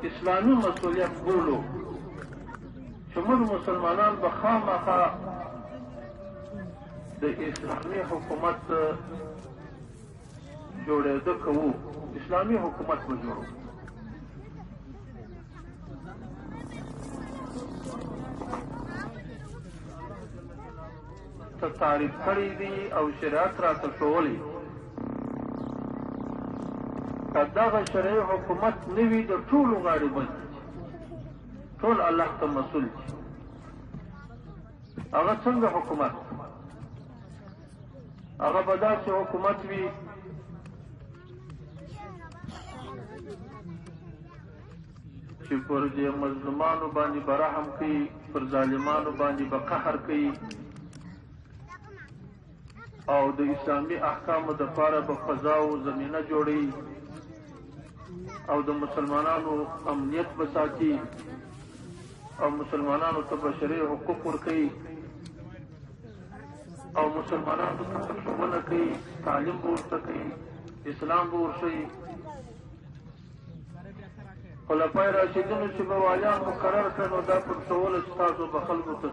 اسلامي مسؤلیت بولو چې موږ مسلمانان به خامخا د اسلامي حکومت جوړېده کوو، اسلامي حکومت به جوړو. ته تعریف کړی دي او شریعت راته ښوولی، که دغه شرعي حکومت نه وي د ټولو غاړې بند دي، ټول الله ته مسؤل دي. هغه څنګه حکومت؟ هغه به داسې حکومت وي چې پر دې مظلومانو باندې به رحم کوي، پر ظالمانو باندې به قهر کوي، او د اسلامي احکامو دپاره به فضا او زمینه جوړوي، او د مسلمانانو امنیت به ساتي، او مسلمانانو ته بشري حقوق ورکوي، او مسلمانانو ته ښوونه کوي، تعلیم به ورته کوي، اسلام به ورښیي. خلفای راشدینو چې به والیان مقرر کړه، نو دا پر ښوله چې تاسو به خلکو ته